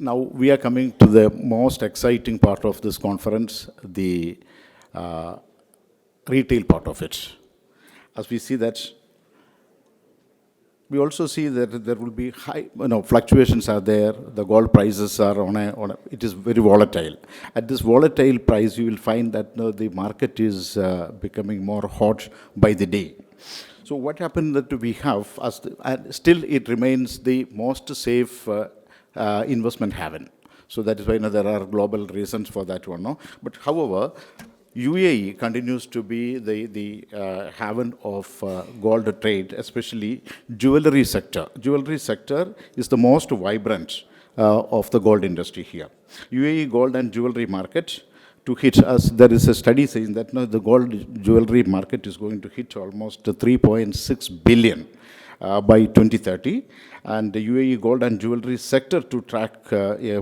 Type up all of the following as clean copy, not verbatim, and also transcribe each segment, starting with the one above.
Now we are coming to the most exciting part of this conference, the retail part of it. As we see that, we also see that there will be high, fluctuations are there. The gold prices are it is very volatile. At this volatile price, you will find that the market is becoming more hot by the day. So what happened that we have, still it remains the most safe investment haven. So that is why there are global reasons for that one. No? But however, UAE continues to be the haven of gold trade, especially jewelry sector. Jewelry sector is the most vibrant of the gold industry here. UAE gold and jewelry market to hit us, there is a study saying that the gold jewelry market is going to hit almost 3.6 billion by 2030, and the UAE gold and jewelry sector to track, the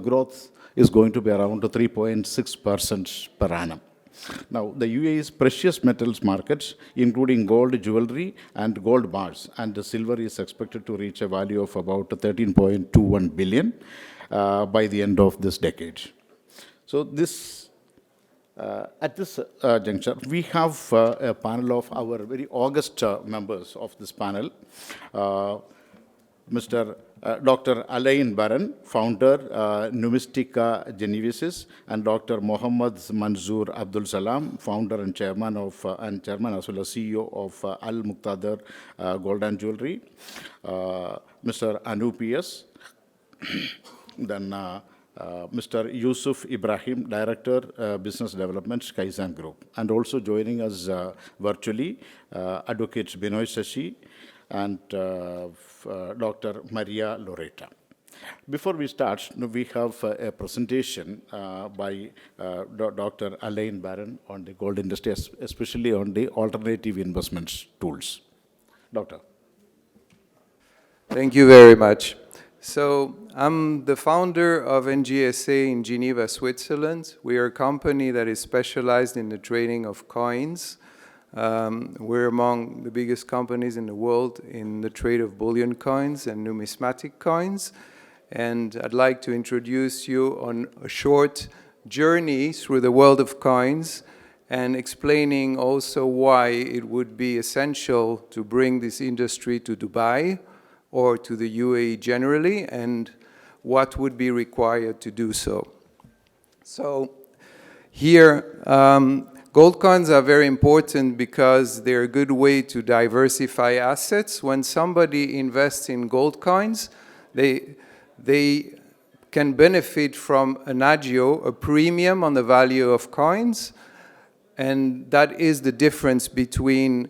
growth is going to be around 3.6% per annum. Now, the UAE's precious metals markets, including gold jewelry and gold bars, and the silver is expected to reach a value of about 13.21 billion by the end of this decade. So at this juncture, we have a panel of our very august members of this panel. Mr. Dr. Alain Baran, founder, Numistica Genevisis, and Dr. Mohammad Manzoor Abdul Salam, founder and chairman as well as CEO of Al Muqtadar Gold and Jewelry. Mr. Anu P.S., then Mr. Yusuf Ibrahim, Director, Business Development, Kaizen Group. And also joining us virtually, Advocate Binoy Sashi and Dr. Maria Loretta. Before we start, we have a presentation by Dr. Alain Baran on the gold industry, especially on the alternative investments tools. Doctor. Thank you very much. So I'm the founder of NGSA in Geneva, Switzerland. We are a company that is specialized in the trading of coins. We're among the biggest companies in the world in the trade of bullion coins and numismatic coins. And I'd like to introduce you on a short journey through the world of coins and explaining also why it would be essential to bring this industry to Dubai or to the UAE generally, and what would be required to do so. So here, gold coins are very important because they're a good way to diversify assets. When somebody invests in gold coins, they can benefit from an agio, a premium on the value of coins, and that is the difference between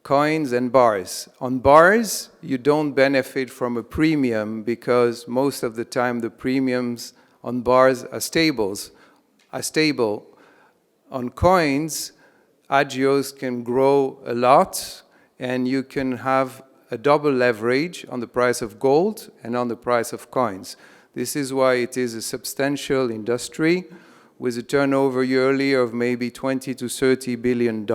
coins and bars. On bars, you don't benefit from a premium because most of the time the premiums on bars are stable. On coins, agios can grow a lot and you can have a double leverage on the price of gold and on the price of coins. This is why it is a substantial industry with a turnover yearly of maybe $20 to $30 billion.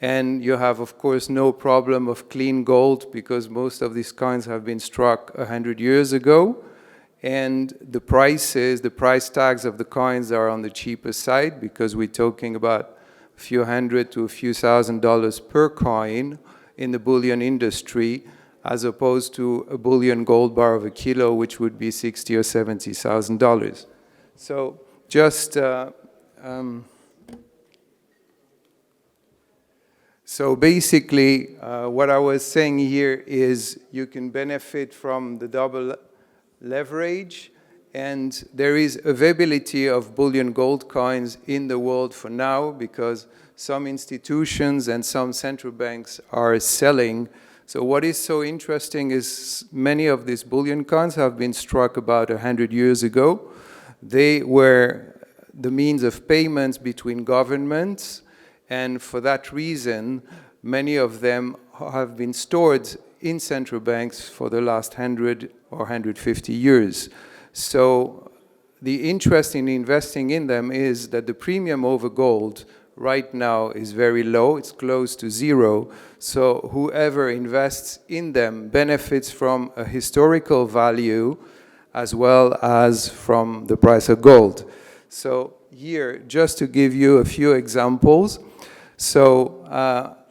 And you have, of course, no problem of clean gold because most of these coins have been struck 100 years ago. And the price tags of the coins are on the cheaper side because we're talking about a few hundred to a few $1,000s per coin in the bullion industry, as opposed to a bullion gold bar of a kilo, which would be $60,000 or $70,000. So just So basically, what I was saying here is you can benefit from the double leverage, and there is availability of bullion gold coins in the world for now because some institutions and some central banks are selling. So what is so interesting is many of these bullion coins have been struck about 100 years ago. They were the means of payments between governments, and for that reason, many of them have been stored in central banks for the last 100 or 150 years. So the interest in investing in them is that the premium over gold right now is very low. It's close to zero. So whoever invests in them benefits from a historical value as well as from the price of gold. So here, just to give you a few examples. So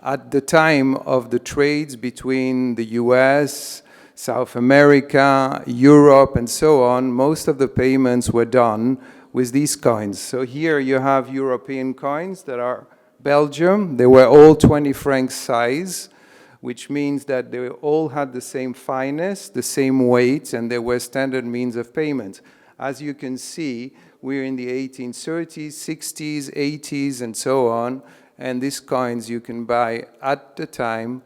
at the time of the trades between the US, South America, Europe, and so on, most of the payments were done with these coins. So here you have European coins that are Belgium. They were all 20 francs size, which means that they all had the same fineness, the same weight, and they were standard means of payment. As you can see, we're in the 1830s, 60s, 80s, and so on, and these coins you can buy at the time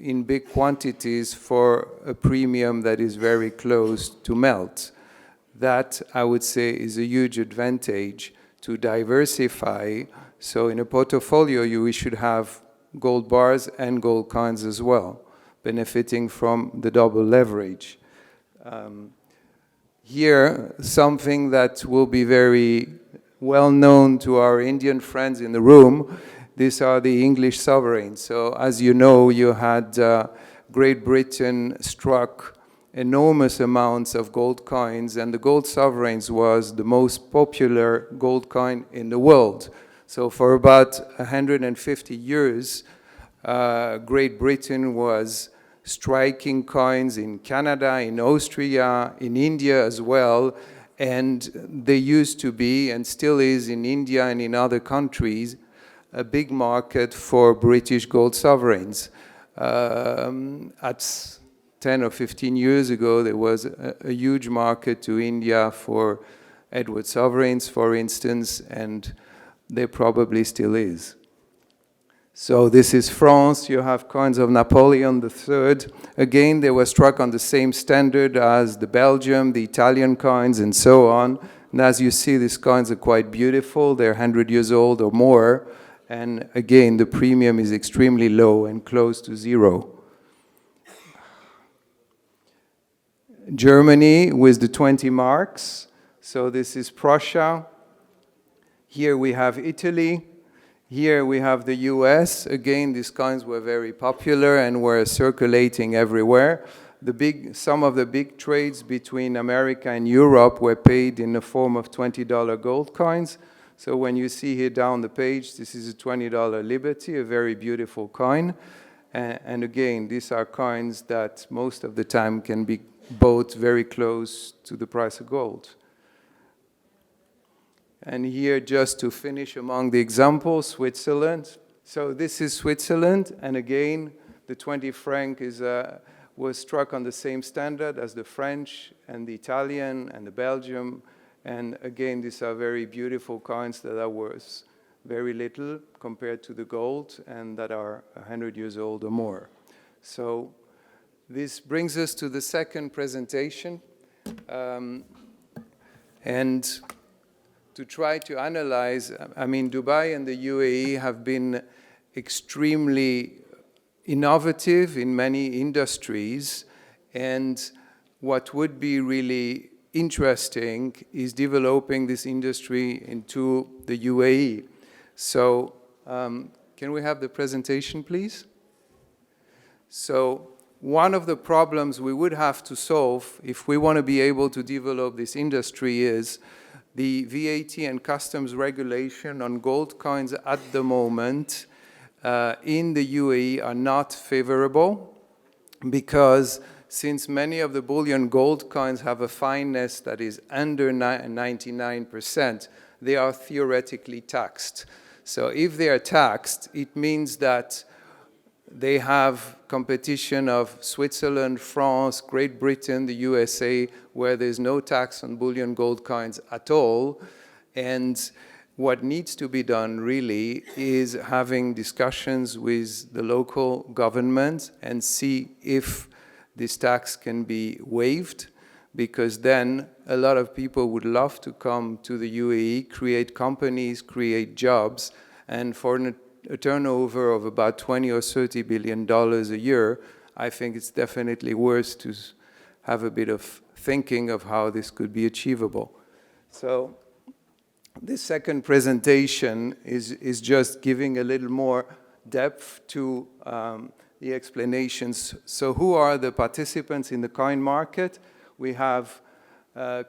in big quantities for a premium that is very close to melt. That, I would say, is a huge advantage to diversify. So in a portfolio, we should have gold bars and gold coins as well, benefiting from the double leverage. Here, something that will be very well known to our Indian friends in the room, these are the English sovereigns. So as you know, you had Great Britain struck enormous amounts of gold coins, and the gold sovereigns was the most popular gold coin in the world. So for about 150 years, Great Britain was striking coins in Canada, in Austria, in India as well, and they used to be, and still is in India and in other countries, a big market for British gold sovereigns. At 10 or 15 years ago, there was a huge market to India for Edward sovereigns, for instance, and there probably still is. So this is France. You have coins of Napoleon III. Again, they were struck on the same standard as the Belgium, the Italian coins, and so on. And as you see, these coins are quite beautiful. They're 100 years old or more. And again, the premium is extremely low and close to zero. Germany with the 20 marks. So this is Prussia. Here we have Italy. Here we have the US. Again, these coins were very popular and were circulating everywhere. Some of the big trades between America and Europe were paid in the form of $20 gold coins. So when you see here down the page, this is a $20 Liberty, a very beautiful coin. And again, these are coins that most of the time can be bought very close to the price of gold. And here, just to finish among the examples, Switzerland. So this is Switzerland, and again, the 20 franc was struck on the same standard as the French and the Italian and the Belgium. And again, these are very beautiful coins that are worth very little compared to the gold and that are 100 years old or more. So this brings us to the second presentation. And to try to analyze, I mean, Dubai and the UAE have been extremely innovative in many industries, and what would be really interesting is developing this industry into the UAE. So, can we have the presentation, please? So, one of the problems we would have to solve if we want to be able to develop this industry is the VAT and customs regulation on gold coins at the moment in the UAE are not favorable, because since many of the bullion gold coins have a fineness that is under 99%, they are theoretically taxed. So if they are taxed, it means that they have competition of Switzerland, France, Great Britain, the USA, where there's no tax on bullion gold coins at all. And what needs to be done really is having discussions with the local government and see if this tax can be waived, because then a lot of people would love to come to the UAE, create companies, create jobs, and for a turnover of about $20 or $30 billion a year, I think it's definitely worth to have a bit of thinking of how this could be achievable. So This second presentation is just giving a little more depth to the explanations. So who are the participants in the coin market? We have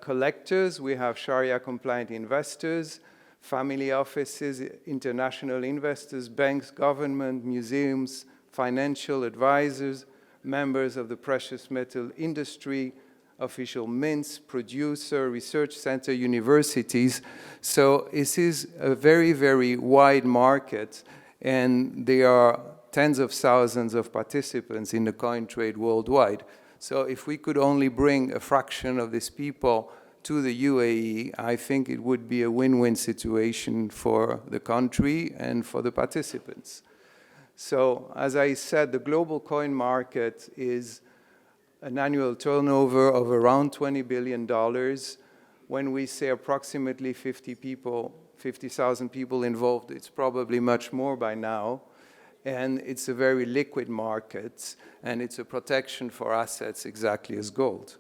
collectors, we have Sharia-compliant investors, family offices, international investors, banks, government, museums, financial advisors, members of the precious metal industry, official mints, producer, research center, universities. So this is a very, very wide market, and there are tens of thousands of participants in the coin trade worldwide. So if we could only bring a fraction of these people to the UAE, I think it would be a win-win situation for the country and for the participants. So as I said, the global coin market is an annual turnover of around $20 billion. When we say approximately 50,000 people involved, it's probably much more by now. And it's a very liquid market, and it's a protection for assets exactly as gold.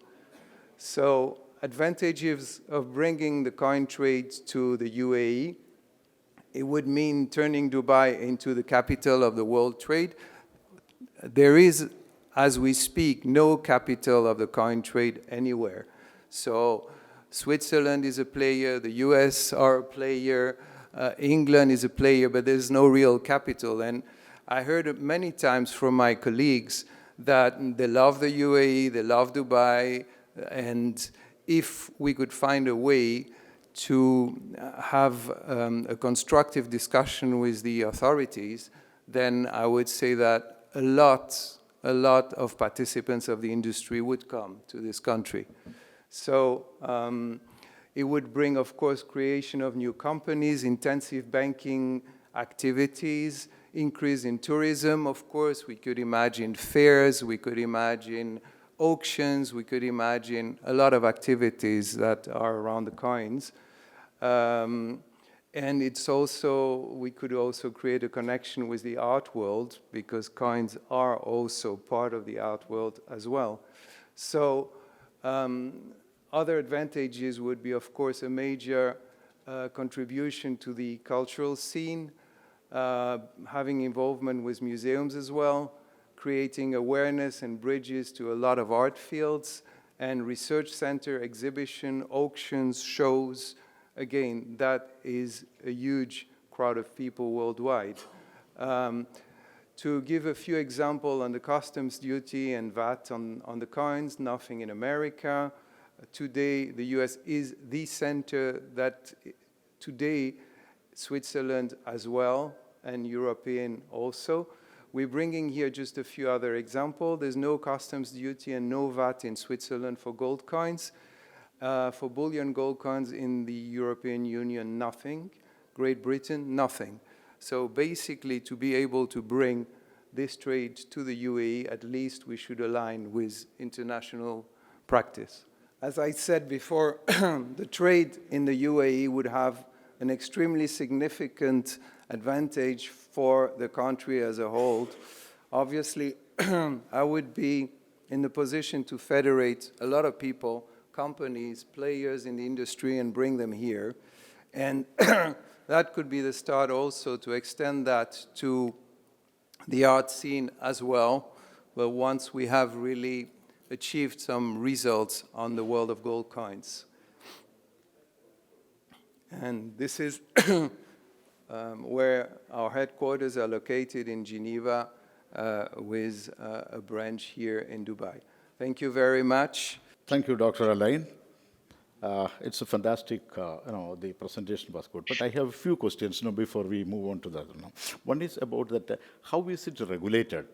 So advantages of bringing the coin trade to the UAE, it would mean turning Dubai into the capital of the world trade. There is, as we speak, no capital of the coin trade anywhere. So Switzerland is a player, the US are a player, England is a player, but there's no real capital. And I heard many times from my colleagues that they love the UAE, they love Dubai, and if we could find a way to have a constructive discussion with the authorities, then I would say that a lot of participants of the industry would come to this country. So it would bring, of course, creation of new companies, intensive banking activities, increase in tourism, of course. We could imagine fairs, we could imagine auctions, we could imagine a lot of activities that are around the coins. And it's also, we could also create a connection with the art world, because coins are also part of the art world as well. So other advantages would be, of course, a major contribution to the cultural scene, having involvement with museums as well, creating awareness and bridges to a lot of art fields, and research center, exhibition, auctions, shows. Again, that is a huge crowd of people worldwide. To give a few examples on the customs duty and VAT on the coins, nothing in America. Today, the US is the center that today, Switzerland as well, and European also. We're bringing here just a few other examples. There's no customs duty and no VAT in Switzerland for gold coins. For bullion gold coins in the European Union, nothing. Great Britain, nothing. So basically, to be able to bring this trade to the UAE, at least we should align with international practice. As I said before, the trade in the UAE would have an extremely significant advantage for the country as a whole. Obviously, I would be in the position to federate a lot of people, companies, players in the industry, and bring them here. And that could be the start also to extend that to the art scene as well, but once we have really achieved some results on the world of gold coins. And this is where our headquarters are located in Geneva, with a branch here in Dubai. Thank you very much. Thank you, Dr. Alain. It's a fantastic, the presentation was good. But I have a few questions before we move on to the other. One is about that, how is it regulated?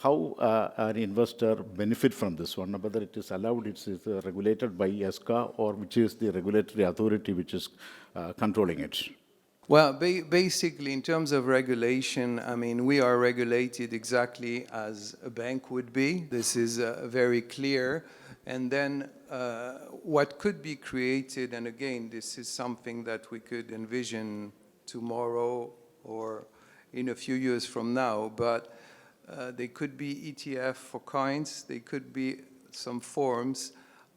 How an investor benefit from this one? Whether it is allowed, it's regulated by ESCA, or which is the regulatory authority which is controlling it? Well, basically, in terms of regulation, I mean, we are regulated exactly as a bank would be. This is very clear. And then what could be created, and again, this is something that we could envision tomorrow or in a few years from now, but they could be ETF for coins. They could be some forms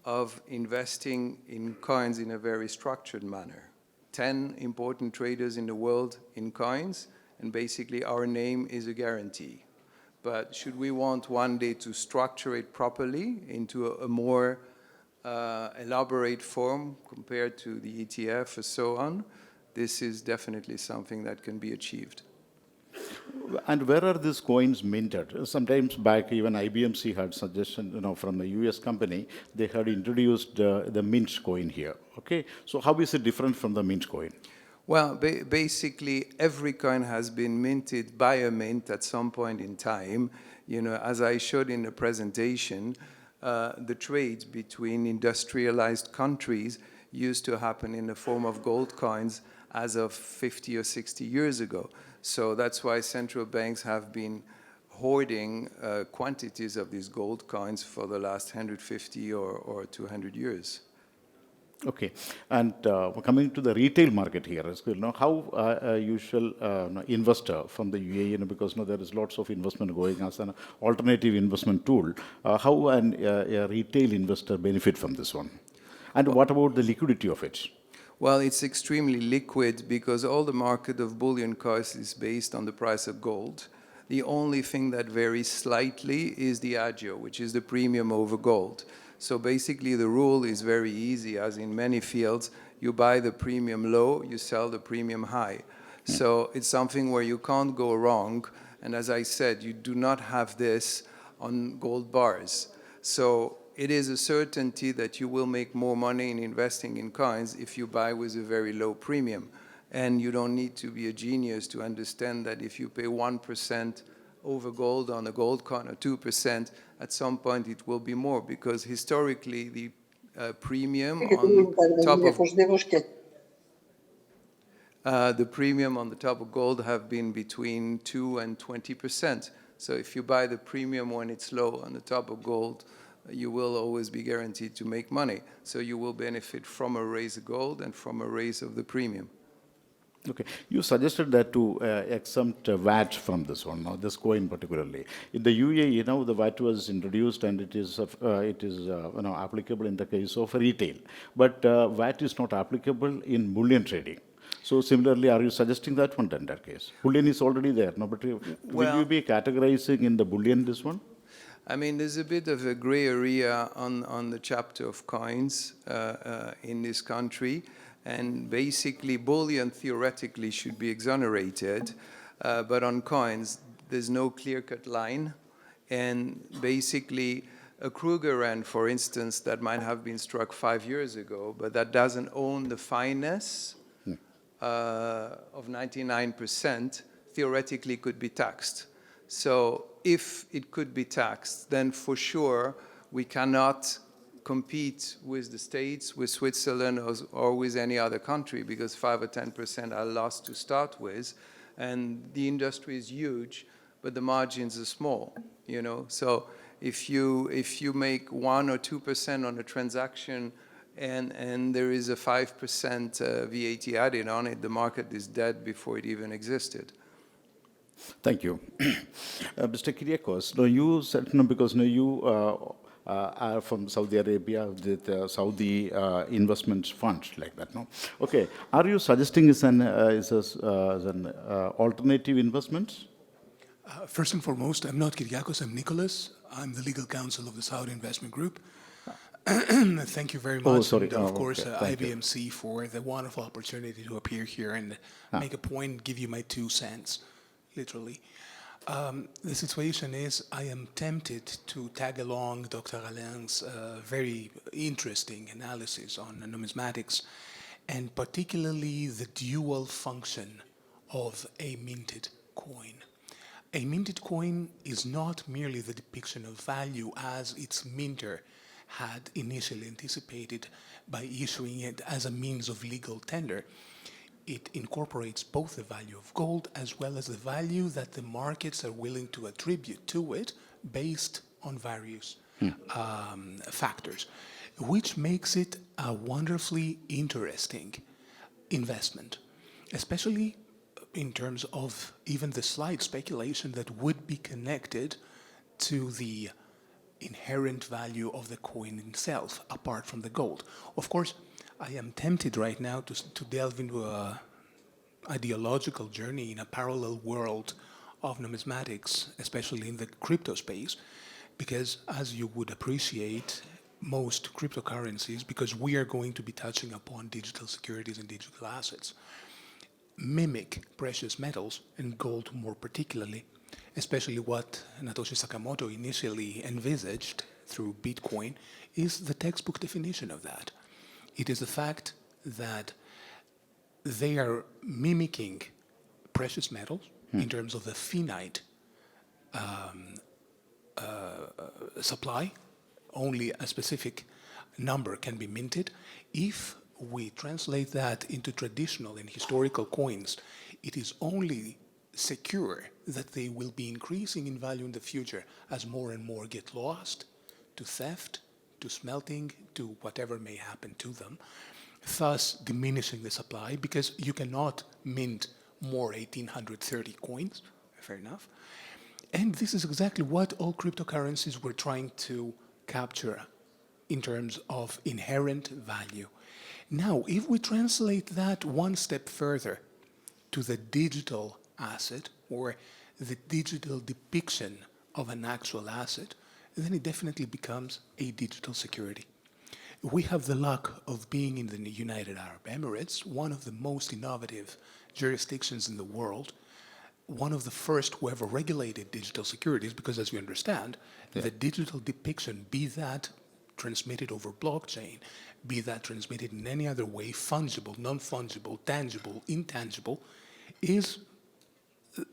of investing in coins in a very structured manner. 10 important traders in the world in coins, and basically our name is a guarantee. But should we want one day to structure it properly into a more elaborate form compared to the ETF or so on, this is definitely something that can be achieved. And where are these coins minted? Sometimes back, even IBMC had suggestion, from a US company, they had introduced the mint coin here. Okay, so how is it different from the mint coin? Well, basically, every coin has been minted by a mint at some point in time. As I showed in the presentation, the trade between industrialized countries used to happen in the form of gold coins as of 50 or 60 years ago. So that's why central banks have been hoarding quantities of these gold coins for the last 150 or 200 years. Okay, and coming to the retail market here, how a usual investor from the UAE, because there is lots of investment going as an alternative investment tool, how a retail investor benefit from this one? And what about the liquidity of it? Well, it's extremely liquid because all the market of bullion coins is based on the price of gold. The only thing that varies slightly is the agio, which is the premium over gold. So basically the rule is very easy, as in many fields, you buy the premium low, you sell the premium high. So it's something where you can't go wrong. And as I said, you do not have this on gold bars. So it is a certainty that you will make more money in investing in coins if you buy with a very low premium. And you don't need to be a genius to understand that if you pay 1% over gold on a gold coin or 2%, at some point it will be more, because historically the premium on top of gold have been between 2 and 20%. So if you buy the premium when it's low on the top of gold, you will always be guaranteed to make money. So you will benefit from a raise of gold and from a raise of the premium. Okay, you suggested that to exempt VAT from this one, this coin particularly. In the UAE, the VAT was introduced and it is applicable in the case of retail. But VAT is not applicable in bullion trading. So similarly, are you suggesting that one in that case? Bullion is already there, no? But will you be categorizing in the bullion this one? I mean, there's a bit of a gray area on the chapter of coins in this country. And basically, bullion theoretically should be exonerated, but on coins, there's no clear-cut line. And basically, a Krugerrand, for instance, that might have been struck 5 years ago, but that doesn't own the fineness of 99%, theoretically could be taxed. So if it could be taxed, then for sure we cannot compete with the States, with Switzerland, or with any other country, because 5 or 10% are lost to start with. And the industry is huge, but the margins are small, So if you make 1 or 2% on a transaction and there is a 5% VAT added on it, the market is dead before it even existed. Thank you. Mr. Kyriakos, you said, because you are from Saudi Arabia, the Saudi investment fund, like that, no? Okay, are you suggesting is an alternative investment? First and foremost, I'm not Kyriakos, I'm Nicholas. I'm the legal counsel of the Saudi Investment Group. Thank you very much. Oh, sorry. And of course, okay. IBMC for the wonderful opportunity to appear here and make a point, give you my 2 cents, literally. The situation is I am tempted to tag along Dr. Alain's very interesting analysis on numismatics, and particularly the dual function of a minted coin. A minted coin is not merely the depiction of value as its minter had initially anticipated by issuing it as a means of legal tender. It incorporates both the value of gold as well as the value that the markets are willing to attribute to it based on various factors, which makes it a wonderfully interesting investment, especially in terms of even the slight speculation that would be connected to the inherent value of the coin itself, apart from the gold. Of course, I am tempted right now to delve into a ideological journey in a parallel world of numismatics, especially in the crypto space, because as you would appreciate, most cryptocurrencies, because we are going to be touching upon digital securities and digital assets, mimic precious metals and gold more particularly, especially what Satoshi Sakamoto initially envisaged through Bitcoin is the textbook definition of that. It is the fact that they are mimicking precious metals in terms of the finite supply. Only a specific number can be minted. If we translate that into traditional and historical coins, it is only secure that they will be increasing in value in the future as more and more get lost to theft, to smelting, to whatever may happen to them, thus diminishing the supply because you cannot mint more 1830 coins, fair enough. And this is exactly what all cryptocurrencies were trying to capture in terms of inherent value. Now, if we translate that one step further to the digital asset or the digital depiction of an actual asset, then it definitely becomes a digital security. We have the luck of being in the United Arab Emirates, one of the most innovative jurisdictions in the world, one of the first who ever regulated digital securities, because as you understand, the digital depiction, be that transmitted over blockchain, be that transmitted in any other way, fungible, non-fungible, tangible, intangible, is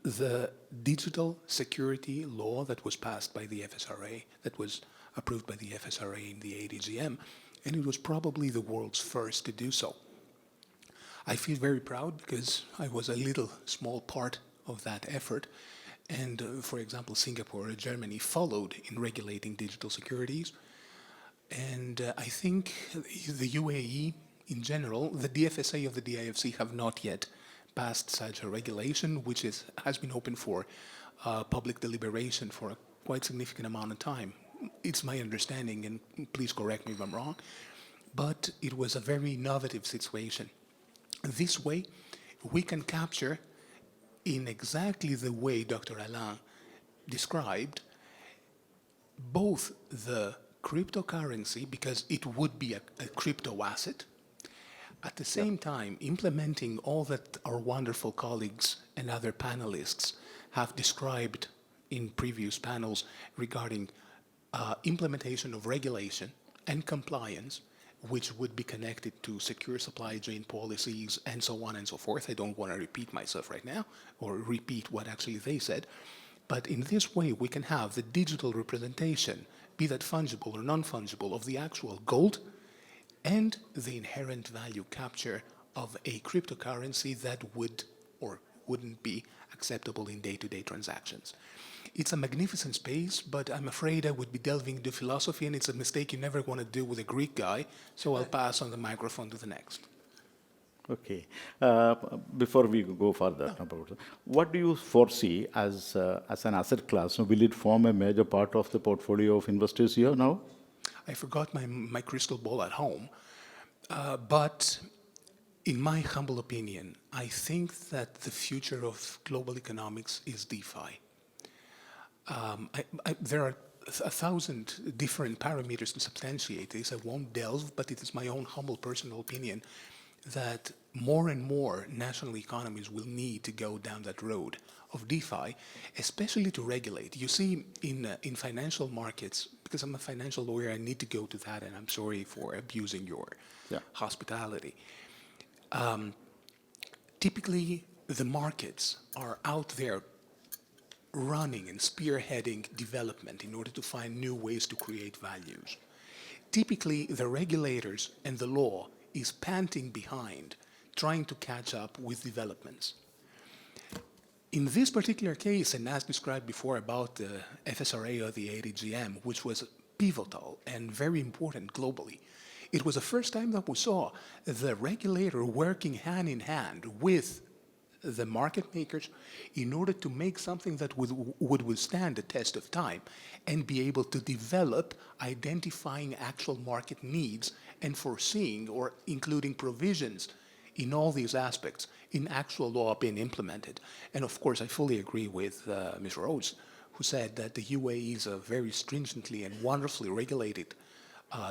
the digital security law that was passed by the FSRA, that was approved by the FSRA in the ADGM, and it was probably the world's first to do so. I feel very proud because I was a little small part of that effort. And for example, Singapore or Germany followed in regulating digital securities. And I think the UAE in general, the DFSA of the DIFC have not yet passed such a regulation, which has been open for public deliberation for a quite significant amount of time. It's my understanding, and please correct me if I'm wrong, but it was a very innovative situation. This way, we can capture in exactly the way Dr. Alain described both the cryptocurrency, because it would be a crypto asset, at the same time implementing all that our wonderful colleagues and other panelists have described in previous panels regarding implementation of regulation and compliance, which would be connected to secure supply chain policies and so on and so forth. I don't want to repeat myself right now or repeat what actually they said. But in this way, we can have the digital representation, be that fungible or non-fungible, of the actual gold and the inherent value capture of a cryptocurrency that would or wouldn't be acceptable in day-to-day transactions. It's a magnificent space, but I'm afraid I would be delving into philosophy, and it's a mistake you never want to do with a Greek guy, so I'll pass on the microphone to the next. Okay. Before we go further, about what do you foresee as an asset class? Will it form a major part of the portfolio of investors here now? I forgot my crystal ball at home, but in my humble opinion, I think that the future of global economics is DeFi. There are 1,000 different parameters to substantiate this. I won't delve, but it is my own humble personal opinion that more and more national economies will need to go down that road of DeFi, especially to regulate. You see, in financial markets, because I'm a financial lawyer, I need to go to that, and I'm sorry for abusing your hospitality. Typically, the markets are out there running and spearheading development in order to find new ways to create values. Typically, the regulators and the law is panting behind, trying to catch up with developments. In this particular case, and as described before about the FSRA or the ADGM, which was pivotal and very important globally, it was the first time that we saw the regulator working hand in hand with the market makers in order to make something that would withstand the test of time and be able to develop identifying actual market needs and foreseeing or including provisions in all these aspects in actual law being implemented. And of course, I fully agree with Ms. Rhodes, who said that the UAE is a very stringently and wonderfully regulated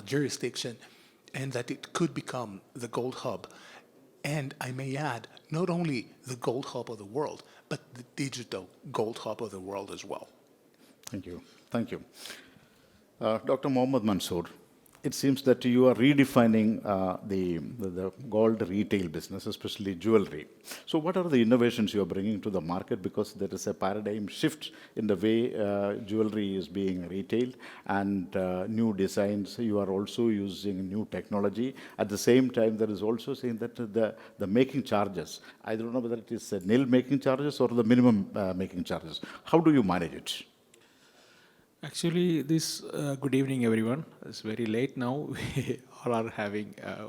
jurisdiction, and that it could become the gold hub. And I may add, not only the gold hub of the world, but the digital gold hub of the world as well. Thank you. Thank you. Dr. Mohammed Mansoor, it seems that you are redefining the gold retail business, especially jewelry. So what are the innovations you are bringing to the market? Because there is a paradigm shift in the way jewelry is being retailed, and new designs. You are also using new technology. At the same time, there is also saying that the making charges, I don't know whether it is nil making charges or the minimum making charges. How do you manage it? Actually, good evening, everyone. It's very late now. We all are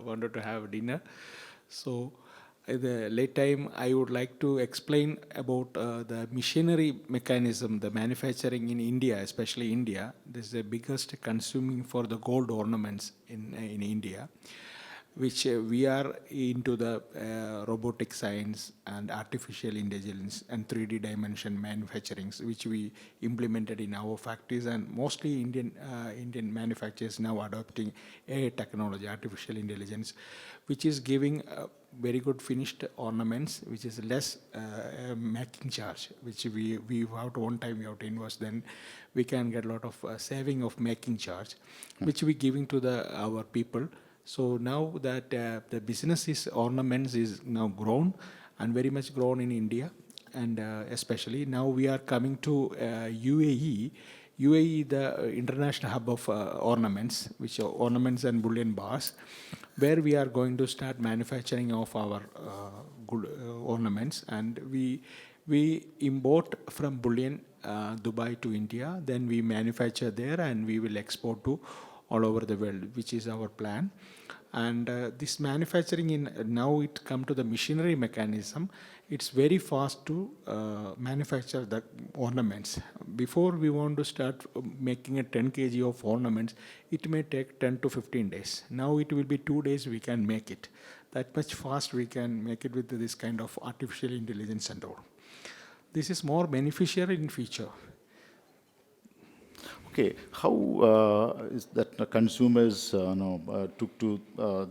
wanted to have dinner. So, at the late time, I would like to explain about the machinery mechanism, the manufacturing in India, especially India. This is the biggest consuming for the gold ornaments in India, which we are into the robotic science and artificial intelligence and 3D dimension manufacturing, which we implemented in our factories, and mostly Indian manufacturers now adopting AI technology, artificial intelligence, which is giving very good finished ornaments, which is less making charge, which we have to one time we have to invest, then we can get a lot of saving of making charge, which we giving to our people. So now that the business ornaments is now grown and very much grown in India, and especially now we are coming to UAE. UAE, the international hub of ornaments, which are ornaments and bullion bars, where we are going to start manufacturing of our good ornaments, and we import from bullion Dubai to India, then we manufacture there and we will export to all over the world, which is our plan. And this manufacturing now it come to the machinery mechanism. It's very fast to manufacture the ornaments. Before we want to start making a 10 kg of ornaments, it may take 10 to 15 days. Now it will be 2 days we can make it. That much fast we can make it with this kind of artificial intelligence and all. This is more beneficial in future. Okay, how is that consumers took to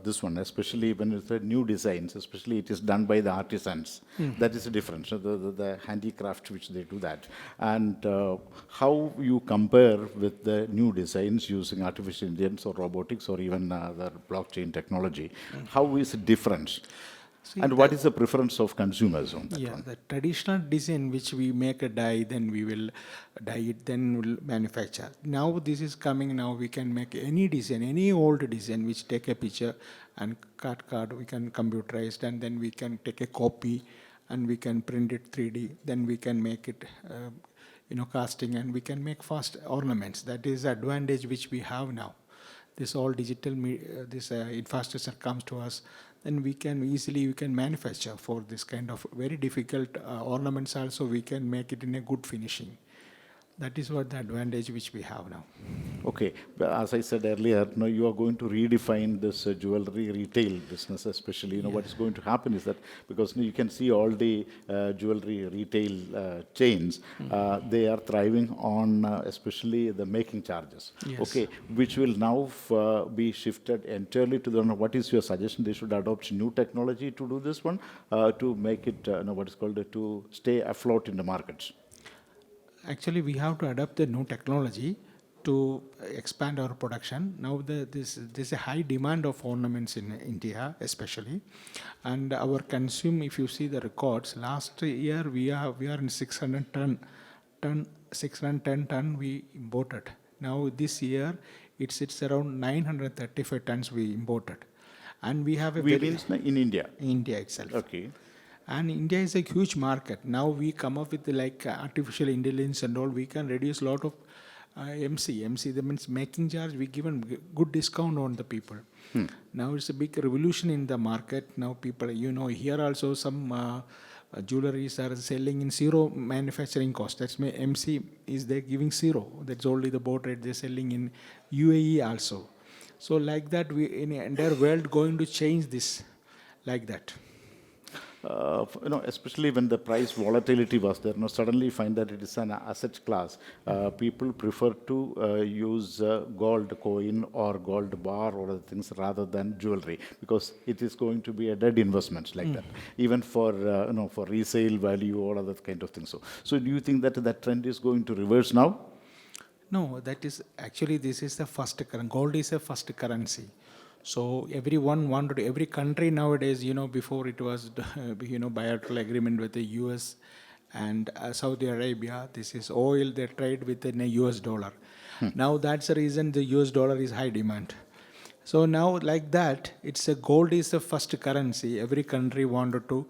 this one, especially when it's new designs, especially it is done by the artisans. That is the difference, the handicraft which they do that. And how you compare with the new designs using artificial intelligence or robotics or even the blockchain technology, how is it different? See, and what is the preference of consumers on that one? The traditional design which we make a die, then we will dye it, then we'll manufacture. Now this is coming, now we can make any design, any old design which take a picture and cut card, we can computerize, and then we can take a copy and we can print it 3D, then we can make it casting, and we can make fast ornaments. That is the advantage which we have now. This all digital infrastructure comes to us, then we can manufacture for this kind of very difficult ornaments also, we can make it in a good finishing. That is what the advantage which we have now. Okay, but as I said earlier, you are going to redefine this jewelry retail business, especially. What is going to happen is that because you can see all the jewelry retail chains, they are thriving on especially the making charges. Yes. Okay, which will now be shifted entirely to what is your suggestion? They should adopt new technology to do this one, to make it what is called to stay afloat in the markets. Actually, we have to adapt the new technology to expand our production. Now, there's a high demand of ornaments in India, especially, and our consume. If you see the records, last year we are in 610 ton we imported. Now this year it's around 935 tons we imported, and we have in India. India itself. Okay. And India is a huge market. Now we come up with artificial intelligence and all. We can reduce a lot of MC. That means making charge. We give a good discount on the people. Now it's a big revolution in the market. Now people, here also some jewelries are selling in zero manufacturing cost. That's my MC is they're giving zero. That's only the board rate they're selling in UAE also. So like that, we in the entire world going to change this like that. Especially when the price volatility was there, suddenly you find that it is an asset class. People prefer to use gold coin or gold bar or other things rather than jewelry because it is going to be a dead investment like that, even for for resale value or other kind of things. So do you think that that trend is going to reverse now? No, that is actually this is the first currency. Gold is a first currency. So everyone wanted, every country nowadays, before it was, bilateral agreement with the US and Saudi Arabia, this is oil, they trade within a US dollar. Now that's the reason the US dollar is high demand. So now like that, it's a gold is the first currency. Every country wanted to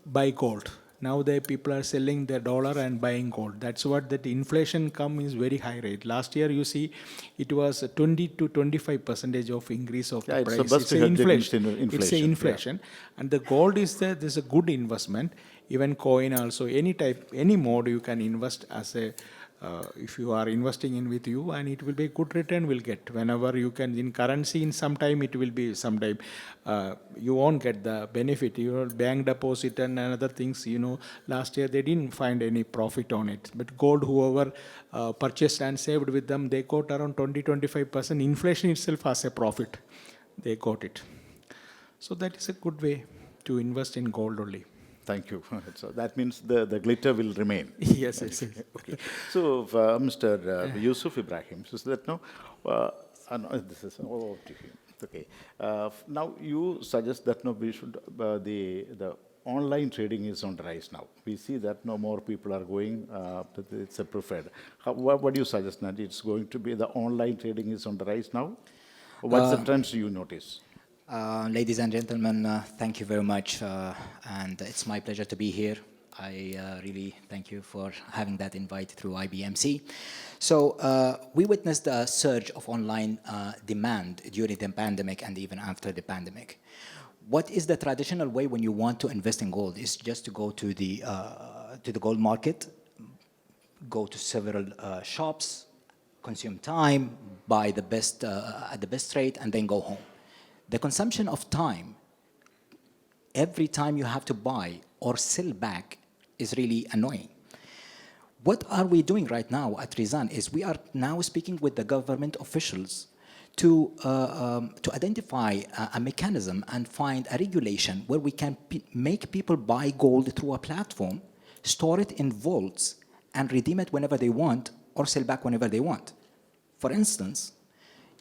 buy gold. Now the people are selling their dollar and buying gold. That's what that inflation come is very high rate. Last year you see it was 20 to 25% of increase of the price. It's a inflation. It's a inflation. And the gold is there's a good investment. Even coin also, any type, any mode you can invest as a if you are investing in with you, and it will be good return will get whenever you can in currency. In some time it will be sometime you won't get the benefit. Your bank deposit and other things. Last year they didn't find any profit on it. But gold, whoever purchased and saved with them, they got around 20-25%. Inflation itself has a profit. They got it. So that is a good way to invest in gold only. Thank you. So that means the glitter will remain. Yes. Okay. So, Mr. Yusuf Ibrahim, so that now, this is all up to you. Okay. Now you suggest that we should the online trading is on the rise now. We see that more people are going. It's a preferred. What do you suggest, Nadi? It's going to be the online trading is on the rise now. What's the trends you notice? Ladies and gentlemen, thank you very much, and it's my pleasure to be here. I really thank you for having that invite through IBMC. So we witnessed a surge of online demand during the pandemic and even after the pandemic. What is the traditional way when you want to invest in gold is just to go to the gold market, go to several shops, consume time, buy the best at the best rate, and then go home. The consumption of time, every time you have to buy or sell back, is really annoying. What are we doing right now at Rizan is we are now speaking with the government officials to identify a mechanism and find a regulation where we can make people buy gold through a platform, store it in vaults, and redeem it whenever they want or sell back whenever they want. For instance,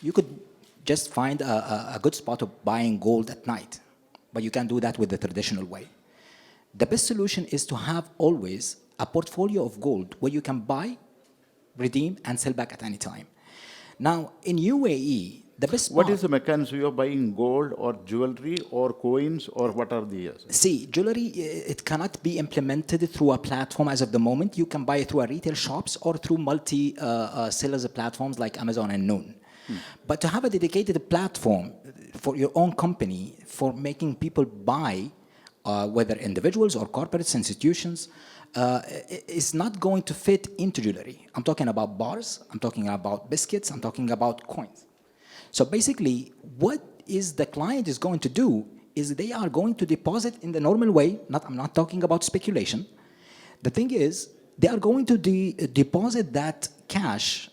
you could just find a good spot of buying gold at night, but you can do that with the traditional way. The best solution is to have always a portfolio of gold where you can buy, redeem, and sell back at any time. Now, in UAE, the best What is the mechanism? You are buying gold or jewelry or coins or what are the? See, jewelry, it cannot be implemented through a platform as of the moment. You can buy it through a retail shops or through multi-sellers platforms like Amazon and Noon. But to have a dedicated platform for your own company for making people buy, whether individuals or corporates, institutions, is not going to fit into jewelry. I'm talking about bars, I'm talking about biscuits, I'm talking about coins. So basically, what is the client is going to do is they are going to deposit in the normal way. I'm not talking about speculation. The thing is, they are going to deposit that cash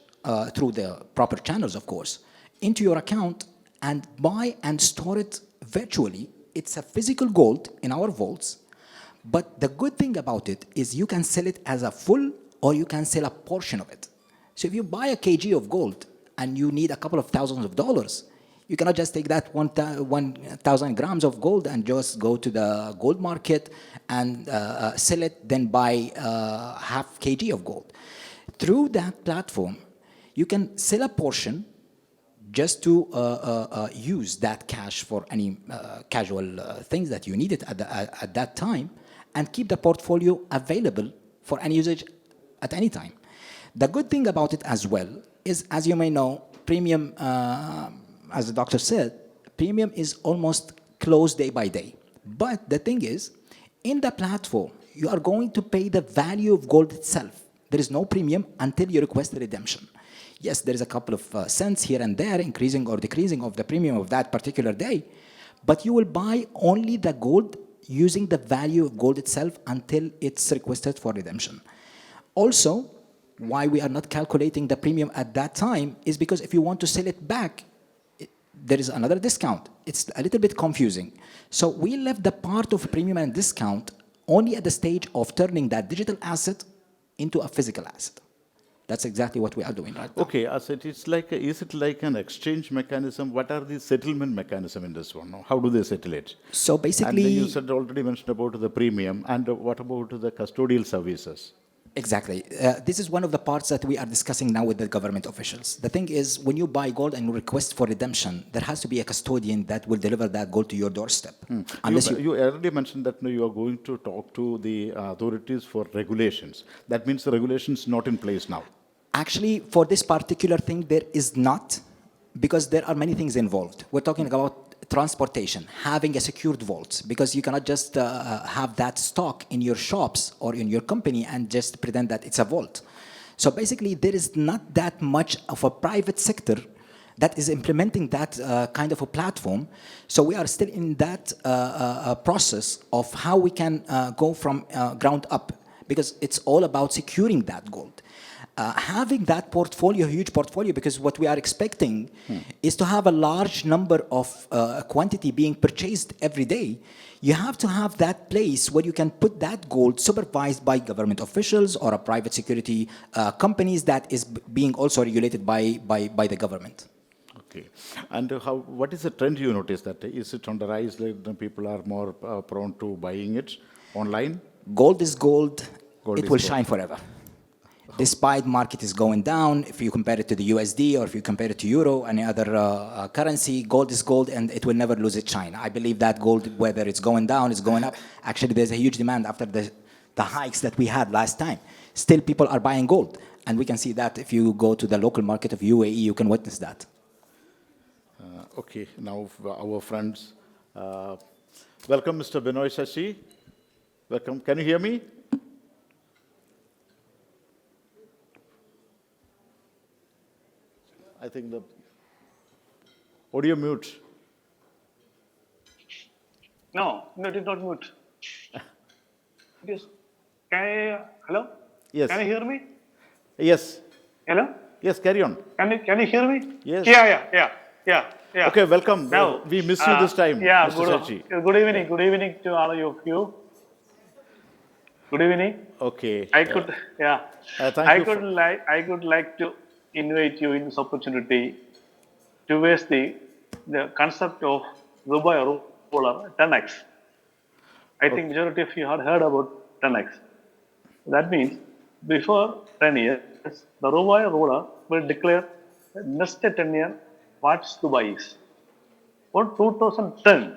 through the proper channels, of course, into your account and buy and store it virtually. It's a physical gold in our vaults, but the good thing about it is you can sell it as a full or you can sell a portion of it. So if you buy a kg of gold and you need a couple of thousands of dollars, you cannot just take that 1,000 grams of gold and just go to the gold market and sell it, then buy half kg of gold. Through that platform, you can sell a portion just to use that cash for any casual things that you needed at that time and keep the portfolio available for any usage at any time. The good thing about it as well is, as you may know, premium, as the doctor said, premium is almost closed day by day. But the thing is, In the platform, you are going to pay the value of gold itself. There is no premium until you request the redemption. Yes, there is a couple of cents here and there, increasing or decreasing of the premium of that particular day, but you will buy only the gold using the value of gold itself until it's requested for redemption. Also, why we are not calculating the premium at that time is because if you want to sell it back, there is another discount. It's a little bit confusing. So we left the part of premium and discount only at the stage of turning that digital asset into a physical asset. That's exactly what we are doing right now. Okay, as is it like an exchange mechanism? What are the settlement mechanism in this one? How do they settle it? So And basically, then you said already mentioned about the premium, and what about the custodial services? exactly. This is one of the parts that we are discussing now with the government officials. The thing is, when you buy gold and you request for redemption, there has to be a custodian that will deliver that gold to your doorstep. Unless You already mentioned that you are going to talk to the authorities for regulations. That means the regulations not in place now. Actually, for this particular thing, there is not, because there are many things involved. We're talking about transportation, having a secured vault, because you cannot just have that stock in your shops or in your company and just pretend that it's a vault. So basically, there is not that much of a private sector that is implementing that kind of a platform. So we are still in that process of how we can go from ground up, because it's all about securing that gold. Having that portfolio, huge portfolio, because what we are expecting is to have a large number of quantity being purchased every day. You have to have that place where you can put that gold supervised by government officials or a private security companies that is being also regulated by the government. Okay. And what is the trend you notice that? Is it on the rise, like the people are more prone to buying it online? Gold is gold. Gold It is will gold. shine forever. Despite market is going down, if you compare it to the USD or if you compare it to Euro, any other currency, gold is gold and it will never lose its shine. I believe that gold, whether it's going down, it's going up. Actually, there's a huge demand after the hikes that we had last time. Still, people are buying gold. And we can see that if you go to the local market of UAE, you can witness that. Okay, now our friends. Welcome, Mr. Binoy Shashi. Welcome. Can you hear me? I think the audio mute. No, it is not mute. It is. Hello? Yes. Can you hear me? Yes. Hello? Yes, carry on. Can you hear me? Yes. Yeah. Okay, welcome. Now, We missed you this time, Yeah, Mr. Shashi. good evening. Good evening to all of you. Good evening. Okay. I could, yeah. thank I you could like to invite you in this opportunity to waste the concept of Dubai ruler 10x. I think majority of you had heard about 10x. That means before 10 years, the Dubai ruler will declare the next 10 years what Dubai is. On 2010,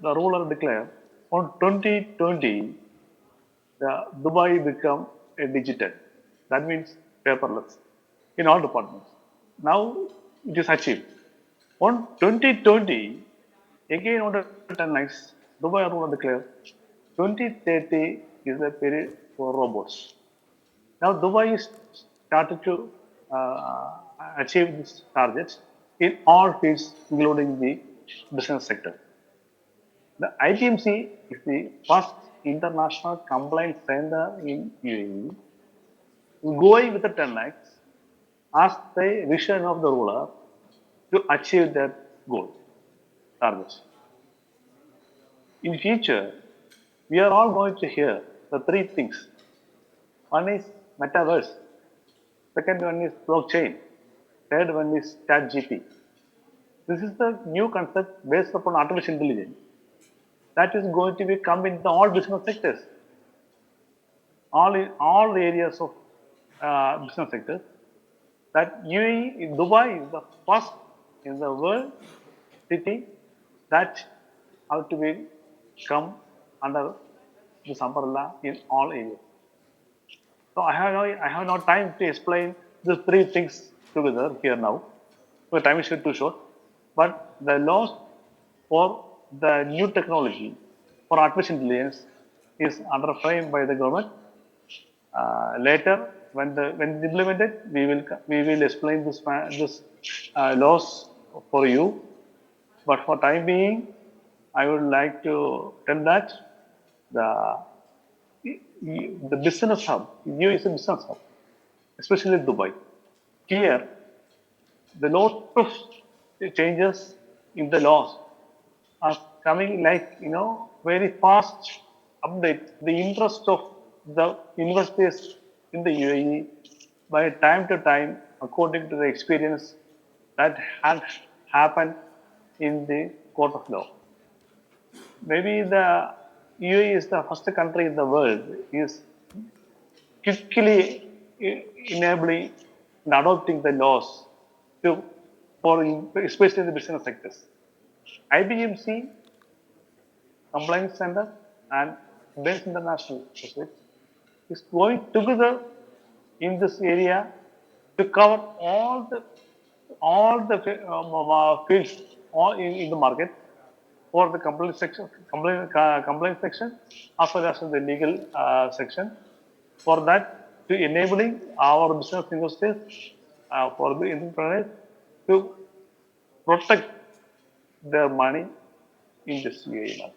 the ruler declared on 2020, the Dubai become a digital. That means paperless in all departments. Now it is achieved. On 2020, again on the 10x, Dubai ruler declared 2030 is the period for robots. Now Dubai is started to achieve these targets in all fields, including the business sector. The IBMC is the first international compliance center in UAE, going with the 10x as the vision of the ruler to achieve that goal targets. In future, we are all going to hear the three things. One is metaverse, second one is blockchain, third one is ChatGPT. This is the new concept based upon artificial intelligence that is going to come in all business sectors, all areas of business sectors. That UAE, Dubai is the first in the world city that have to come under this umbrella in all areas. So I have no time to explain the three things together here now. The time is too short. But the laws for the new technology for artificial intelligence is under frame by the government. Later, when implemented, we will explain this laws for you. But for time being, I would like to tell that the the business hub, UAE is a business hub, especially Dubai. Here, the lot of changes in the laws are coming like very fast update. The interest of the investors in the UAE by time to time, according to the experience that has happened in the court of law. Maybe the UAE is the first country in the world is quickly enabling and adopting the laws to for especially in the business sectors. IBMC, Compliance Center, and Benz International Associates is going together in this area to cover all the fields in the market for the compliance section, compliance section, as well as the legal section. For that, to enabling our business investors, for the entrepreneurs to protect their money in this UAE market.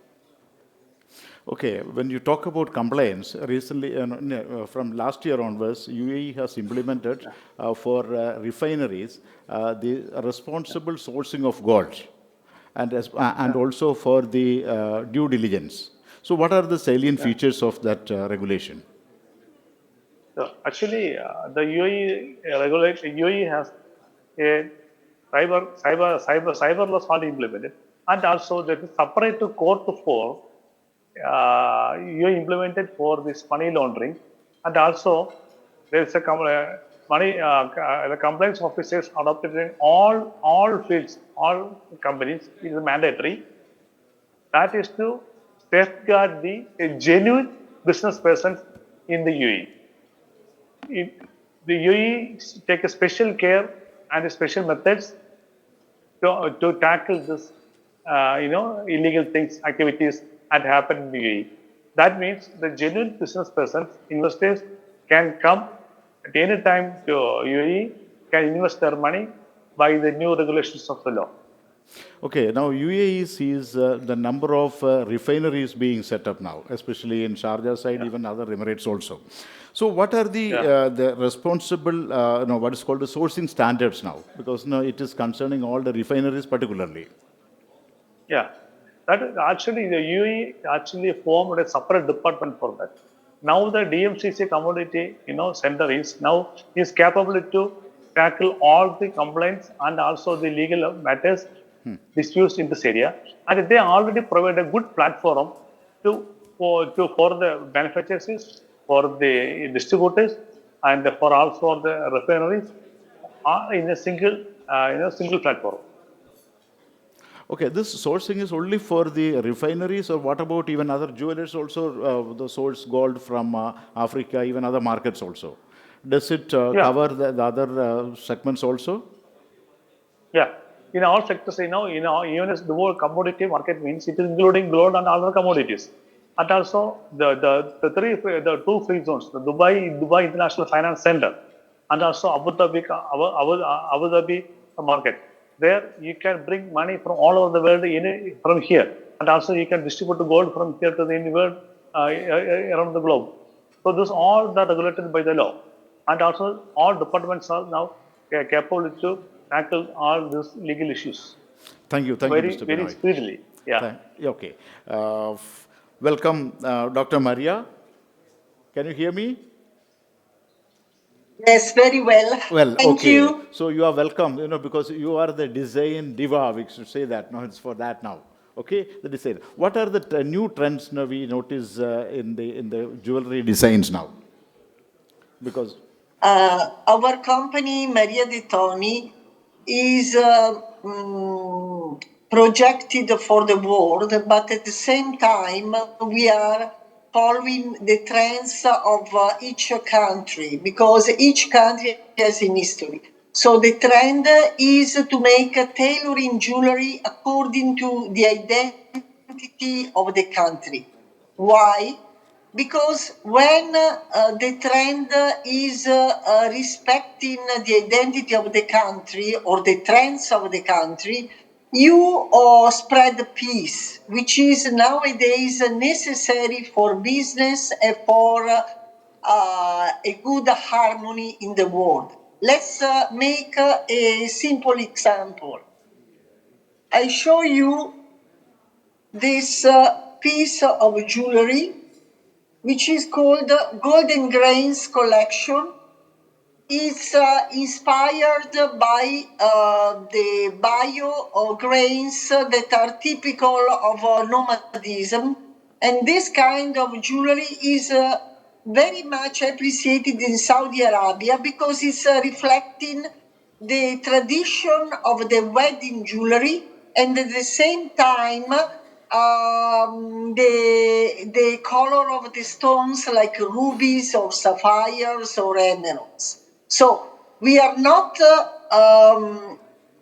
Okay, when you talk about compliance, recently, from last year onwards, UAE has implemented for refineries the responsible sourcing of gold and also for the due diligence. So, what are the salient features of that regulation? So actually, the UAE has a cyberless fund implemented, and also there is separate court for UAE implemented for this money laundering, and also there is a the compliance officers adopted in all fields, all companies. It is mandatory. That is to safeguard the genuine business persons in the UAE. The UAE take a special care and special methods to tackle this, illegal things, activities that happen in the UAE. That means the genuine business persons, investors, can come at any time to UAE, can invest their money by the new regulations of the law. Okay, now UAE sees the number of refineries being set up now, especially in Sharjah side, even other Emirates also. So, what are the responsible, what is called the sourcing standards now? Because it is concerning all the refineries particularly. Yeah, that actually the UAE actually formed a separate department for that. Now the DMCC commodity, center is capable to tackle all the complaints and also the legal matters disputes in this area, and they already provide a good platform for the manufacturers, for the distributors, and for also the refineries in a single platform. Okay, this sourcing is only for the refineries, or what about even other jewelers also, the source gold from Africa, even other markets also? Does it cover the other segments also? Yeah, in all sectors, even as the whole commodity market means it is including gold and other commodities. And also the two free zones, the Dubai International Finance Center, and also Abu Dhabi market. There you can bring money from all over the world from here, and also you can distribute gold from here to the world around the globe. So this all that regulated by the law, and also all departments are now capable to tackle all these legal issues. Thank you, Mr. Binoy. Very speedily. Yeah. Okay. Welcome, Dr. Maria. Can you hear me? Yes, very well. Well, Thank okay. you. So you are welcome, because you are the design diva, we should say that. No, it's for that now. Okay, the design. What are the new trends now we notice in the jewelry designs now? Because Our company, Maria De Toni, is projected for the world, but at the same time, we are following the trends of each country, because each country has an history. So the trend is to make tailoring jewelry according to the identity of the country. Why? because when the trend is respecting the identity of the country or the trends of the country, you spread peace, which is nowadays necessary for business and for a good harmony in the world. Let's make a simple example. I show you this piece of jewelry, which is called Golden Grains Collection. It's inspired by the bio grains that are typical of nomadism. And this kind of jewelry is very much appreciated in Saudi Arabia because it's reflecting the tradition of the wedding jewelry and at the same time the color of the stones like rubies or sapphires or emeralds. So we are not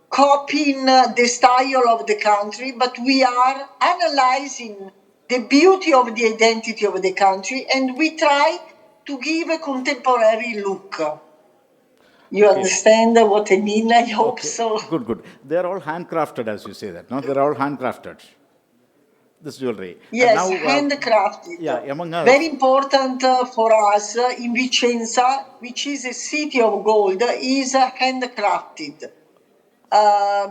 copying the style of the country, but we are analyzing the beauty of the identity of the country, and we try to give a contemporary look. You understand what I mean? I hope so. Good, good. They're all handcrafted, as you say that, no? They're all handcrafted, this jewelry. Yes, And now, handcrafted. yeah, among us. Very important for us in Vicenza, which is a city of gold, is handcrafted.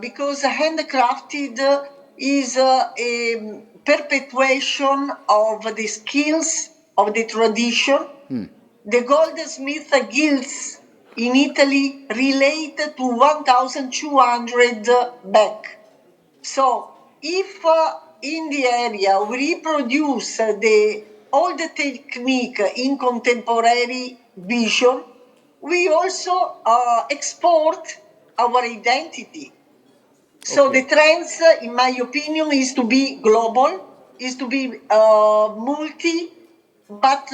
Because handcrafted is a perpetuation of the skills of the tradition. The goldsmith guilds in Italy relate to 1,200 back. So if in the area we reproduce all the technique in contemporary vision, we also export our identity. So the trends, in my opinion, is to be global, is to be multi, but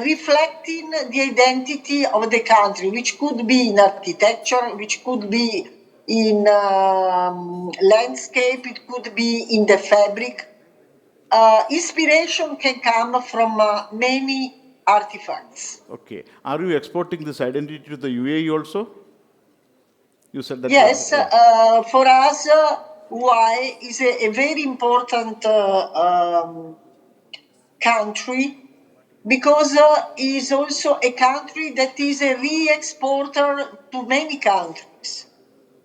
reflecting the identity of the country, which could be in architecture, which could be in landscape, it could be in the fabric. Inspiration can come from many artifacts. Okay. Are you exporting this identity to the UAE also? You said that. Yes, for us, UAE is a very important country because it is also a country that is a re-exporter to many countries.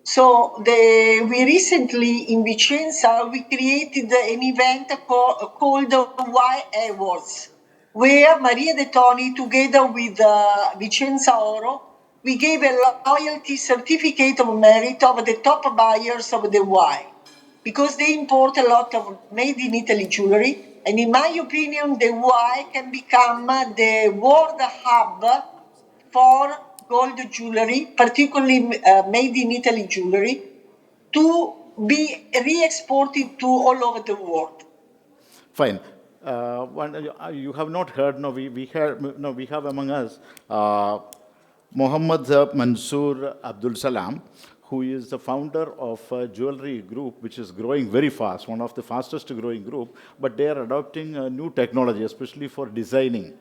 So we recently in Vicenza, we created an event called Why Awards, where Maria De Toni, together with Vicenza Oro, we gave a loyalty certificate of merit of the top buyers of the wine, because they import a lot of made in Italy jewelry. And in my opinion, the wine can become the world hub for gold jewelry, particularly made in Italy jewelry, to be re-exported to all over the world. Fine. You have not heard, no, we have among us Mohammed Mansoor Abdul Salam, who is the founder of a jewelry group which is growing very fast, one of the fastest growing group, but they are adopting new technology, especially for designing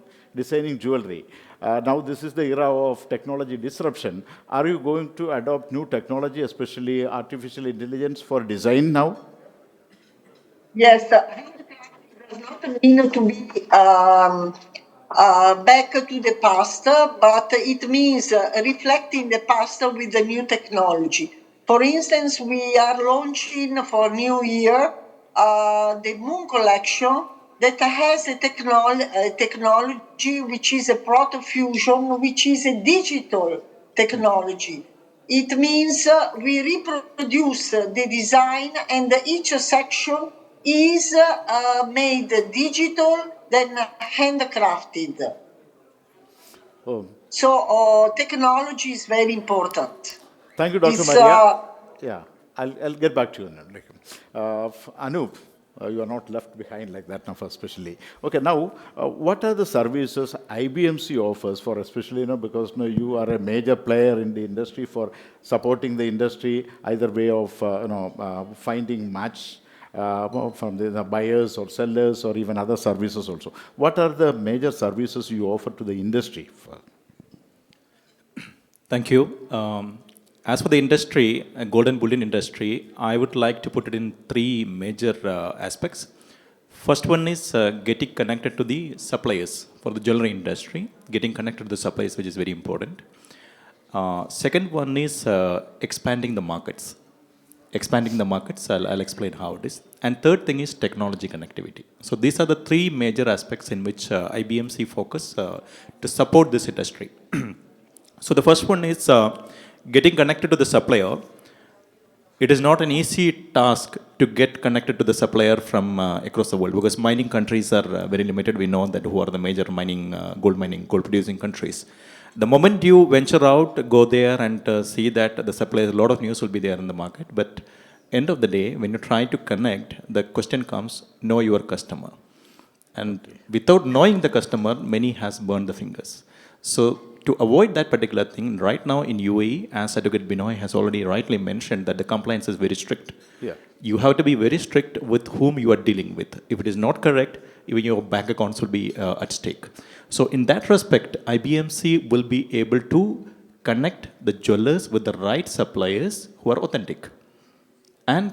jewelry. Now this is the era of technology disruption. Are you going to adopt new technology, especially artificial intelligence for design now? Yes, handcrafting does not mean to be back to the past, but it means reflecting the past with the new technology. For instance, we are launching for New Year the Moon Collection that has a technology which is a proto-fusion, which is a digital technology. It means we reproduce the design and each section is made digital, then handcrafted. Oh. So technology is very important. Thank you, Dr. It's, Maria. Yeah, I'll get back to you now. Anup, you are not left behind like that now, especially. Okay, now, what are the services IBMC offers for, especially, because you are a major player in the industry for supporting the industry, either way of, finding match from the buyers or sellers or even other services also. What are the major services you offer to the industry? Thank you. As for the industry, golden bullion industry, I would like to put it in three major aspects. First one is getting connected to the suppliers for the jewelry industry, getting connected to the suppliers, which is very important. Second one is expanding the markets. Expanding the markets, I'll explain how it is. And third thing is technology connectivity. So these are the three major aspects in which IBMC focus to support this industry. So the first one is getting connected to the supplier. It is not an easy task to get connected to the supplier from across the world because mining countries are very limited. We know that who are the major gold producing countries. The moment you venture out, go there and see that the suppliers, a lot of news will be there in the market. But end of the day, when you try to connect, the question comes, know your customer. And without knowing the customer, many has burned the fingers. So to avoid that particular thing, right now in UAE, as Advocate Binoy has already rightly mentioned, that the compliance is very strict. Yeah. You have to be very strict with whom you are dealing with. If it is not correct, even your bank accounts will be at stake. So in that respect, IBMC will be able to connect the jewelers with the right suppliers who are authentic. And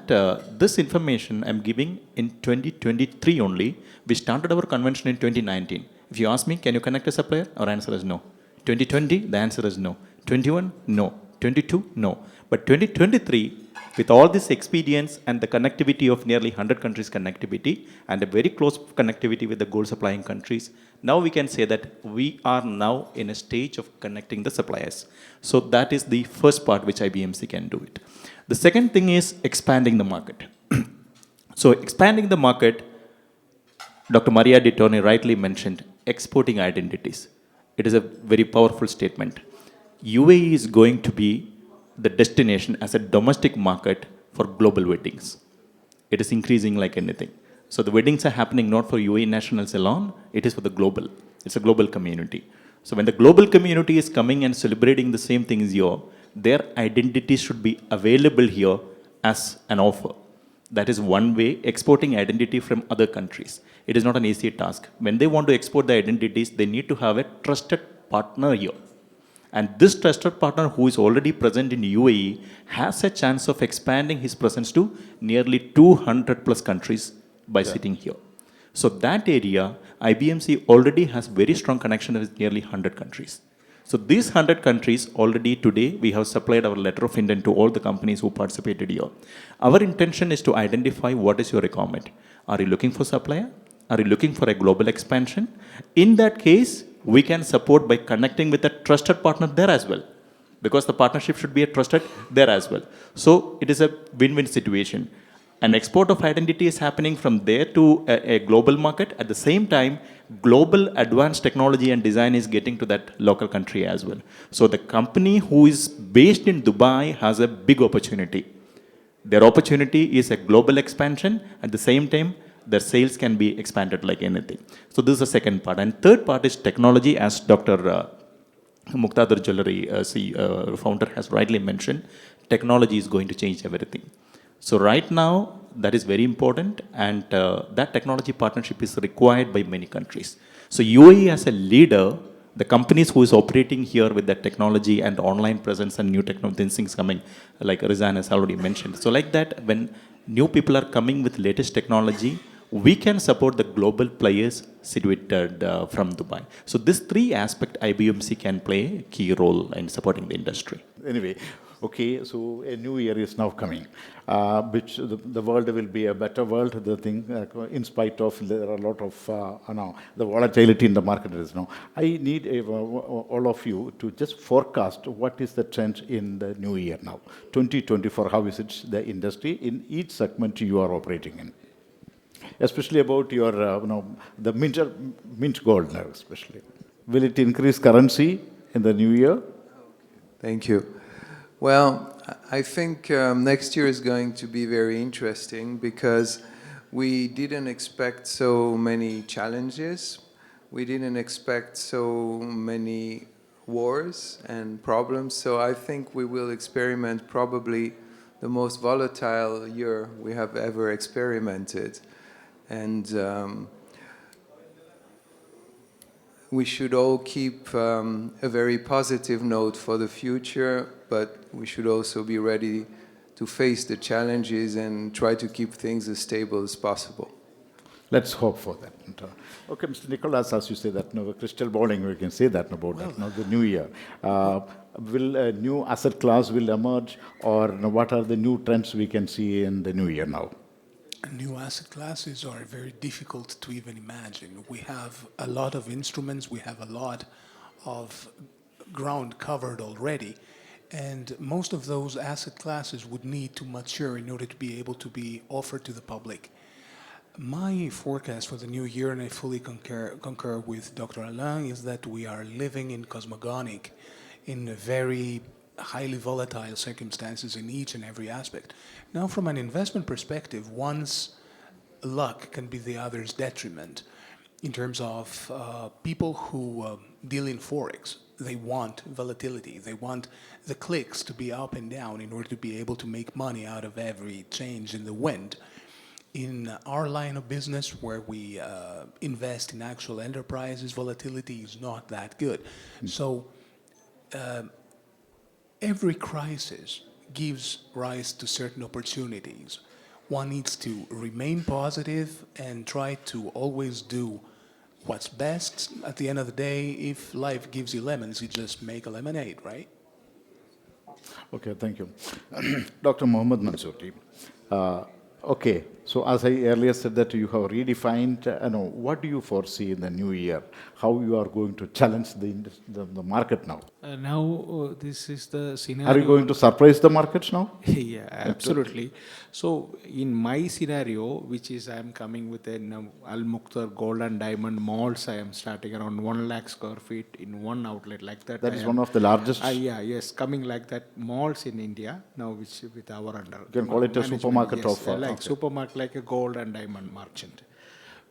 this information I'm giving in 2023 only. We started our convention in 2019. If you ask me, can you connect a supplier? Our answer is no. 2020, the answer is no. 21, no. 22, no. But 2023, with all this experience and the connectivity of nearly 100 countries connectivity and a very close connectivity with the gold supplying countries, now we can say that we are now in a stage of connecting the suppliers. So that is the first part which IBMC can do it. The second thing is expanding the market. So expanding the market, Dr. Maria Di Toni rightly mentioned, exporting identities. It is a very powerful statement. UAE is going to be the destination as a domestic market for global weddings. It is increasing like anything. So the weddings are happening not for UAE nationals alone, it is for the global. It's a global community. So when the global community is coming and celebrating the same things here, their identities should be available here as an offer. That is one way, exporting identity from other countries. It is not an easy task. When they want to export the identities, they need to have a trusted partner here. And this trusted partner who is already present in UAE has a chance of expanding his presence to nearly 200 plus countries by sitting here. So that area, IBMC already has very strong connection with nearly 100 countries. So these 100 countries already today, we have supplied our letter of intent to all the companies who participated here. Our intention is to identify what is your requirement. Are you looking for supplier? Are you looking for a global expansion? In that case, we can support by connecting with a trusted partner there as well. Because the partnership should be a trusted there as well. So it is a win-win situation. An export of identity is happening from there to a global market. At the same time, global advanced technology and design is getting to that local country as well. So the company who is based in Dubai has a big opportunity. Their opportunity is a global expansion. At the same time, their sales can be expanded like anything. So this is the second part. And third part is technology, as Dr. Muqtadir Jewelry founder has rightly mentioned. Technology is going to change everything. So right now, that is very important, and that technology partnership is required by many countries. So UAE as a leader, the companies who is operating here with that technology and online presence and new technology things coming, like Rizan has already mentioned. So like that, when new people are coming with latest technology, we can support the global players situated from Dubai. So this three aspect IBMC can play a key role in supporting the industry. Anyway, okay, so a new year is now coming, which the world will be a better world. The thing, in spite of there are a lot of the volatility in the market is now. I need all of you to just forecast what is the trend in the new year now, 2024. How is it the industry in each segment you are operating in, especially about your the mint gold now, especially. Will it increase currency in the new year? Thank you. Well, I think next year is going to be very interesting because we didn't expect so many challenges. We didn't expect so many wars and problems. So I think we will experiment probably the most volatile year we have ever experimented. And we should all keep a very positive note for the future, but we should also be ready to face the challenges and try to keep things as stable as possible. Let's hope for that. Okay, Mr. Nicholas, as you say that, no, crystal balling, we can say that about that, no, the new year. Will a new asset class will emerge, or what are the new trends we can see in the new year now? New asset classes are very difficult to even imagine. We have a lot of instruments, we have a lot of ground covered already, and most of those asset classes would need to mature in order to be able to be offered to the public. My forecast for the new year, and I fully concur with Dr. Alain, is that we are living in cosmogonic, in very highly volatile circumstances in each and every aspect. Now, from an investment perspective, one's luck can be the other's detriment. In terms of people who deal in Forex, they want volatility. They want the clicks to be up and down in order to be able to make money out of every change in the wind. In our line of business, where we invest in actual enterprises, volatility is not that good. So every crisis gives rise to certain opportunities. One needs to remain positive and try to always do what's best. At the end of the day, if life gives you lemons, you just make a lemonade, right? Okay, thank you. Dr. Mohammed Mansouri. Okay, so as I earlier said that you have redefined, what do you foresee in the new year? How you are going to challenge the market now? Now, this is the scenario. Are you going to surprise the markets now? Yeah, absolutely. So, in my scenario, which is I am coming with an Al Mukhtar Gold and Diamond malls, I am starting around 1 lakh square feet in one outlet like that. That is one of the largest. Yes, coming like that malls in India now, which with our under. You can call it a management, supermarket yes, of. like supermarket, like a gold and diamond merchant.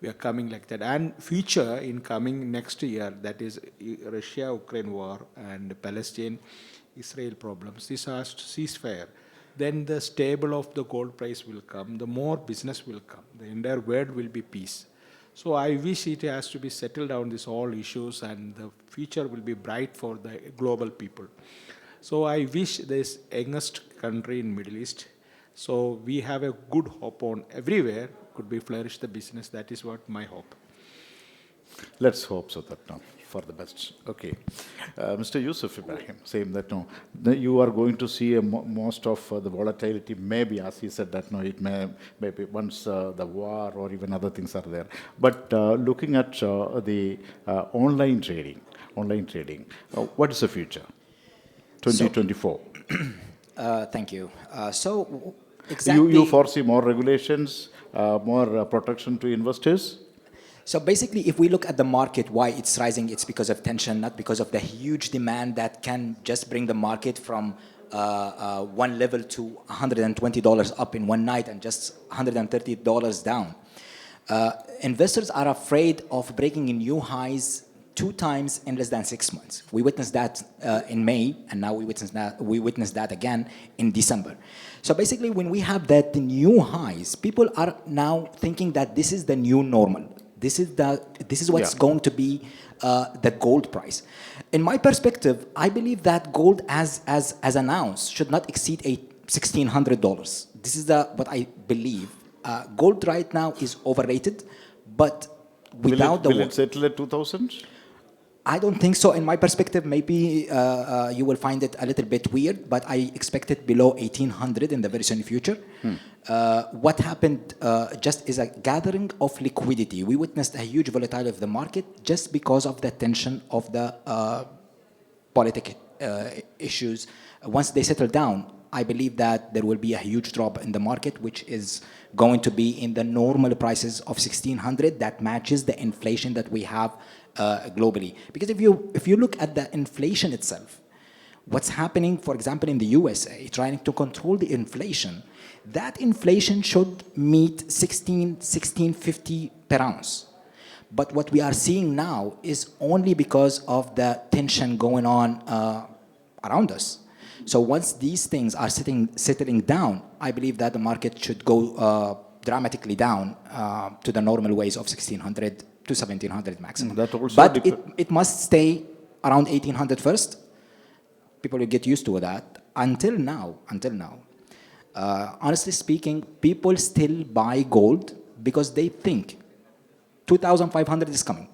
We are coming like that. And future in coming next year, that is Russia-Ukraine war and Palestine-Israel problems, this has to ceasefire. Then the stable of the gold price will come, the more business will come, the entire world will be peace. So I wish it has to be settled down, these all issues, and the future will be bright for the global people. So I wish this youngest country in Middle East, so we have a good hope on everywhere, could be flourish the business. That is what my hope. Let's hope so that now for the best. Okay, Mr. Yusuf Ibrahim, same that you are going to see most of the volatility. Maybe, as he said, that it maybe once the war or even other things are there. But looking at the online trading, what is the future? 2024. Thank you. So exactly. You foresee more regulations, more protection to investors? So basically, if we look at the market, why it's rising, it's because of tension, not because of the huge demand that can just bring the market from one level to $120 up in one night and just $130 down. Investors are afraid of breaking in new highs 2 times in less than 6 months. We witnessed that in May, and now we witnessed that again in December. So basically, when we have that new highs, people are now thinking that this is the new normal. This is what's going to be the gold price. In my perspective, I believe that gold, as announced, should not exceed $1,600. This is what I believe. Gold right now is overrated, but without will it settle at 2,000? I don't think so. In my perspective, maybe you will find it a little bit weird, but I expect it below 1,800 in the very soon future. What happened just is a gathering of liquidity. We witnessed a huge volatility of the market just because of the tension of the political issues. Once they settle down, I believe that there will be a huge drop in the market, which is going to be in the normal prices of 1,600 that matches the inflation that we have globally. Because if you look at the inflation itself, what's happening, for example, in the USA, trying to control the inflation, that inflation should meet 16.50 per ounce. But what we are seeing now is only because of the tension going on around us. So once these things are settling down, I believe that the market should go dramatically down to the normal ways of 1600 to 1700 maximum. That also But it must stay around 1800 first. People will get used to that. Until now, honestly speaking, people still buy gold because they think 2,500 is coming.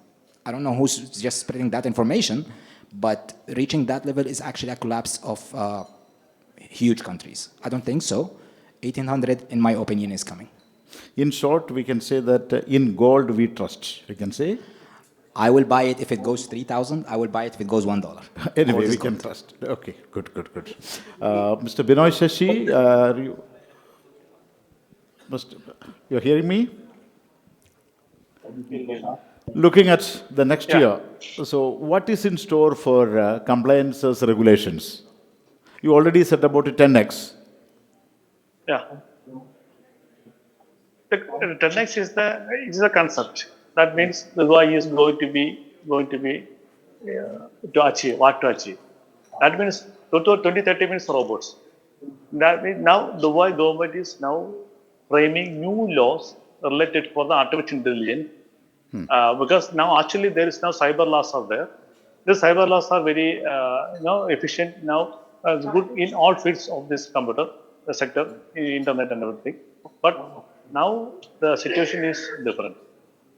I don't know who's just spreading that information, but reaching that level is actually a collapse of huge countries. I don't think so. 1,800, in my opinion, is coming. In short, we can say that in gold we trust, we can say. I will buy it if it goes 3,000. I will buy it if it goes $1. Anyway, we can trust. Okay, good. Mr. Binoy Shashi, you're hearing me? Looking at the next year, so what is in store for compliances regulations? You already said about a 10x. Yeah. The 10x is the concept. That means the Dubai is going to achieve. That means 2030 means robots. That means now Dubai government is now framing new laws related for the artificial intelligence. Because now actually there is now cyber laws are there. The cyber laws are very efficient now, good in all fields of this computer the sector, internet and everything. But now the situation is different.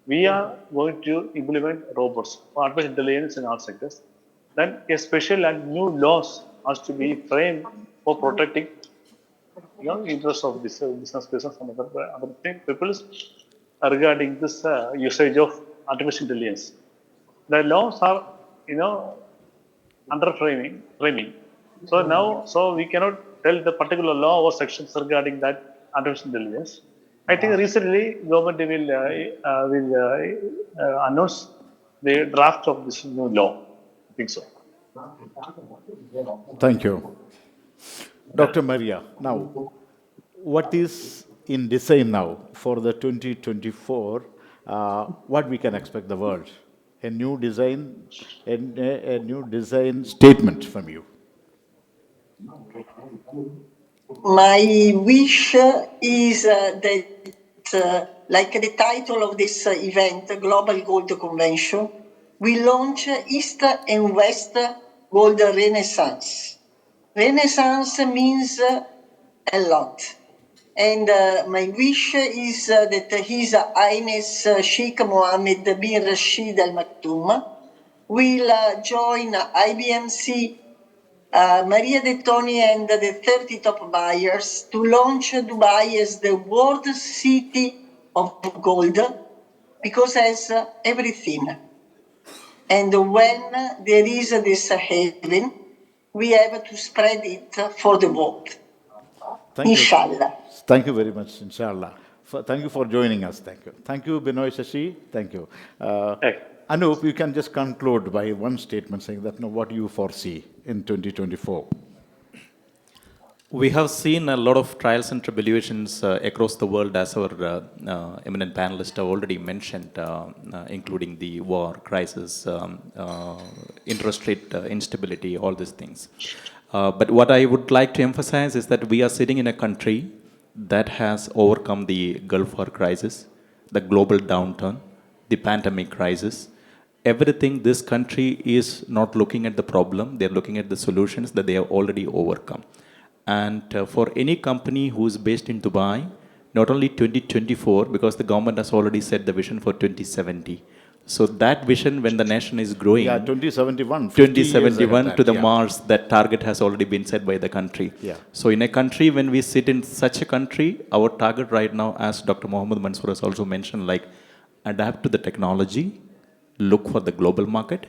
We are going to implement robots, artificial intelligence in all sectors. Then a special and new laws has to be framed for protecting interests of this business and other people regarding this usage of artificial intelligence. The laws are under framing. So we cannot tell the particular law or sections regarding that artificial intelligence. I think recently government will announce the draft of this new law. I think so. Thank you. Dr. Maria, now, what is in design now for the 2024, what we can expect the world? A new design, a new design statement from you. My wish is that, like the title of this event, Global Gold Convention, we launch East and West Gold Renaissance. Renaissance means a lot. And my wish is that His Highness Sheikh Mohammed bin Rashid Al Maktoum will join IBMC, Maria De Toni and the 30 top buyers to launch Dubai as the world city of gold, because it has everything. And when there is this haven, we have to spread it for the world. Inshallah. Thank you very much, inshallah. Thank you for joining us. Thank you. Thank you, Binoy Shashi. Thank you. Anup, you can just conclude by one statement saying that, what do you foresee in 2024? We have seen a lot of trials and tribulations across the world, as our eminent panelists have already mentioned, including the war, crisis, interest rate instability, all these things. But what I would like to emphasize is that we are sitting in a country that has overcome the Gulf War crisis, the global downturn, the pandemic crisis. Everything, this country is not looking at the problem, they're looking at the solutions that they have already overcome. And for any company who is based in Dubai, not only 2024, because the government has already set the vision for 2070. So that vision, when the nation is growing, 2071 to the Mars, that target has already been set by the country. So in a country, when we sit in such a country, our target right now, as Dr. Mohammed Mansoor has also mentioned, like adapt to the technology, look for the global market,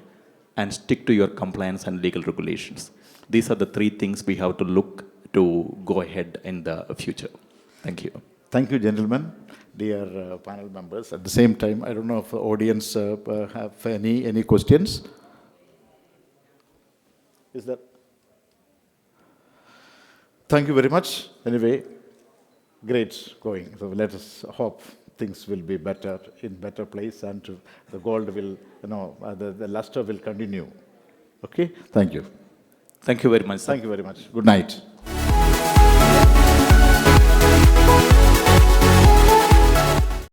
and stick to your compliance and legal regulations. These are the three things we have to look to go ahead in the future. Thank you. Thank you, gentlemen, dear panel members. At the same time, I don't know if the audience have any questions. Is that? Thank you very much. Anyway, great going. So let us hope things will be better, in better place, and the gold will, the luster will continue. Okay? Thank you. Thank you very much, sir. Thank you very much. Good night.